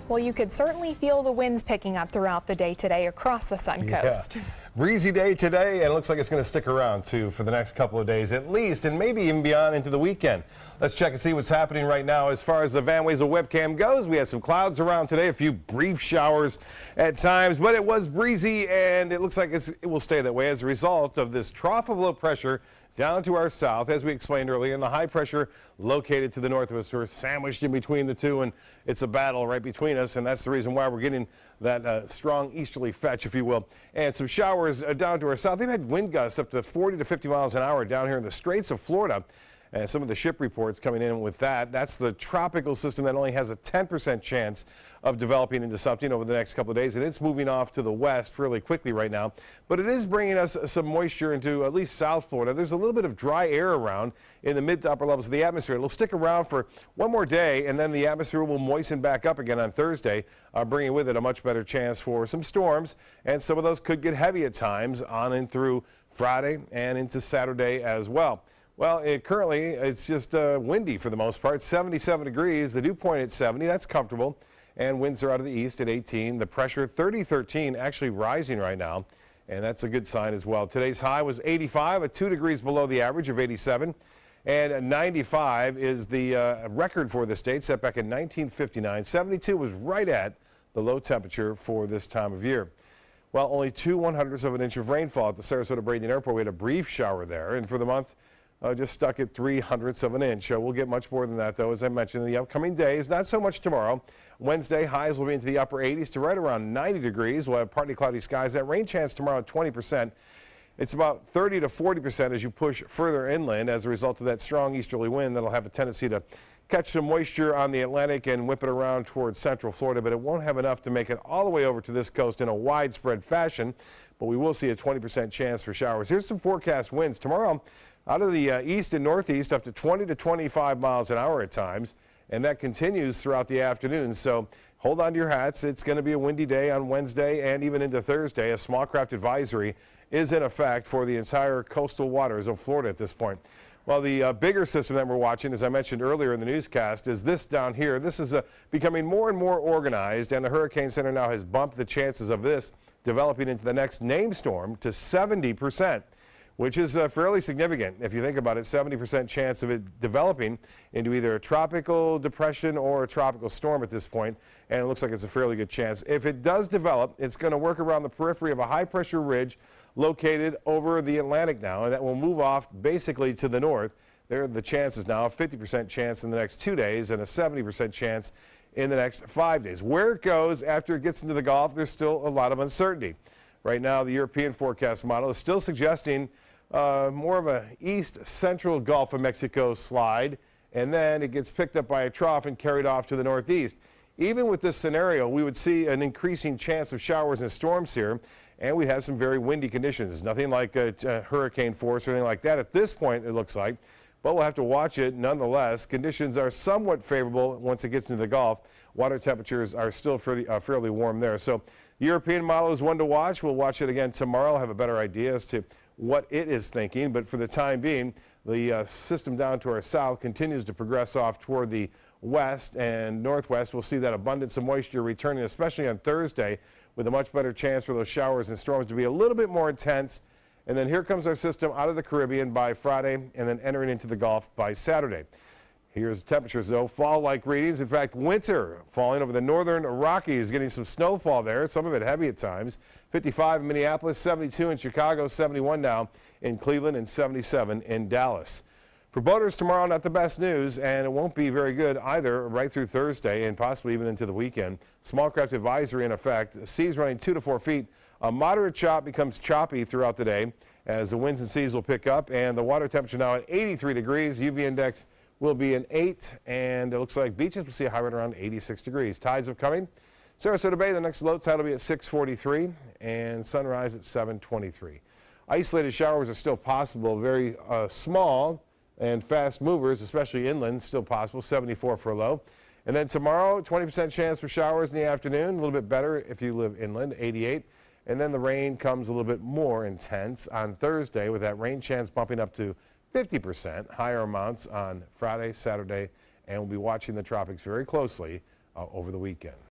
Well, you could certainly feel the winds picking up throughout the day today across the Suncoast. Yeah. Breezy day today, and it looks like it's going to stick around too for the next couple of days at least, and maybe even beyond into the weekend. Let's check and see what's happening right now as far as the Van Wezel webcam goes. We had some clouds around today, a few brief showers at times, but it was breezy, and it looks like it will stay that way as a result of this trough of low pressure down to our south, as we explained earlier, and the high pressure located to the northwest. We're sandwiched in between the two, and it's a battle right between us, and that's the reason why we're getting that strong easterly fetch, if you will. And some showers down to our south. They've had wind gusts up to 40 to 50 miles an hour down here in the Straits of Florida. And some of the ship reports coming in with that. That's the tropical system that only has a 10% chance of developing into something over the next couple of days, and it's moving off to the west fairly quickly right now. But it is bringing us some moisture into at least South Florida. There's a little bit of dry air around in the mid to upper levels of the atmosphere. It'll stick around for one more day, and then the atmosphere will moisten back up again on Thursday, bringing with it a much better chance for some storms, and some of those could get heavy at times on and through Friday and into Saturday as well. Well, currently, it's just windy for the most part, 77 degrees, the dew point at 70, that's comfortable, and winds are out of the east at 18. The pressure, 3013, actually rising right now, and that's a good sign as well. Today's high was 85, at 2 degrees below the average of 87, and 95 is the record for the state, set back in 1959. 72 was right at the low temperature for this time of year. Well, only 2/100ths of an inch of rainfall at the Sarasota-Bradenton Airport. We had a brief shower there, and for the month, just stuck at 3/100ths of an inch. We'll get much more than that, though, as I mentioned, in the upcoming days. Not so much tomorrow. Wednesday, highs will be into the upper 80s to right around 90 degrees. We'll have partly cloudy skies. That rain chance tomorrow at 20%. It's about 30 to 40% as you push further inland as a result of that strong easterly wind that'll have a tendency to catch some moisture on the Atlantic and whip it around towards central Florida, but it won't have enough to make it all the way over to this coast in a widespread fashion. But we will see a 20% chance for showers. Here's some forecast winds. Tomorrow, out of the east and northeast, up to 20 to 25 miles an hour at times, and that continues throughout the afternoon. So hold on to your hats. It's going to be a windy day on Wednesday and even into Thursday. A small craft advisory is in effect for the entire coastal waters of Florida at this point. Well, the bigger system that we're watching, as I mentioned earlier in the newscast, is this down here. This is becoming more and more organized, and the Hurricane Center now has bumped the chances of this developing into the next named storm to 70%. Which is fairly significant. If you think about it, 70% chance of it developing into either a tropical depression or a tropical storm at this point, and it looks like it's a fairly good chance. If it does develop, it's going to work around the periphery of a high-pressure ridge located over the Atlantic now, and that will move off basically to the north. There are the chances now, a 50% chance in the next 2 days and a 70% chance in the next 5 days. Where it goes after it gets into the Gulf, there's still a lot of uncertainty. Right now, the European forecast model is still suggesting more of a east-central Gulf of Mexico slide, and then it gets picked up by a trough and carried off to the northeast. Even with this scenario, we would see an increasing chance of showers and storms here, and we have some very windy conditions. Nothing like a hurricane force or anything like that at this point, it looks like, but we'll have to watch it nonetheless. Conditions are somewhat favorable once it gets into the Gulf. Water temperatures are still fairly warm there. So the European model is one to watch. We'll watch it again tomorrow. I'll have a better idea as to what it is thinking, but for the time being, the system down to our south continues to progress off toward the west and northwest. We'll see that abundance of moisture returning, especially on Thursday, with a much better chance for those showers and storms to be a little bit more intense. And then here comes our system out of the Caribbean by Friday and then entering into the Gulf by Saturday. Here's the temperatures, though. Fall-like readings. In fact, winter falling over the northern Rockies, getting some snowfall there, some of it heavy at times. 55 in Minneapolis, 72 in Chicago, 71 now in Cleveland, and 77 in Dallas. For boaters tomorrow, not the best news, and it won't be very good either right through Thursday and possibly even into the weekend. Small craft advisory in effect. Seas running 2 to 4 feet. A moderate chop becomes choppy throughout the day as the winds and seas will pick up, and the water temperature now at 83 degrees. UV index will be an 8, and it looks like beaches will see a high right around 86 degrees. Tides upcoming. Sarasota Bay, the next low tide will be at 6:43, and sunrise at 7:23. Isolated showers are still possible, very small and fast movers, especially inland, still possible, 74 for a low. And then tomorrow, 20% chance for showers in the afternoon, a little bit better if you live inland, 88. And then the rain comes a little bit more intense on Thursday, with that rain chance bumping up to 50%, higher amounts on Friday, Saturday, and we'll be watching the tropics very closely over the weekend.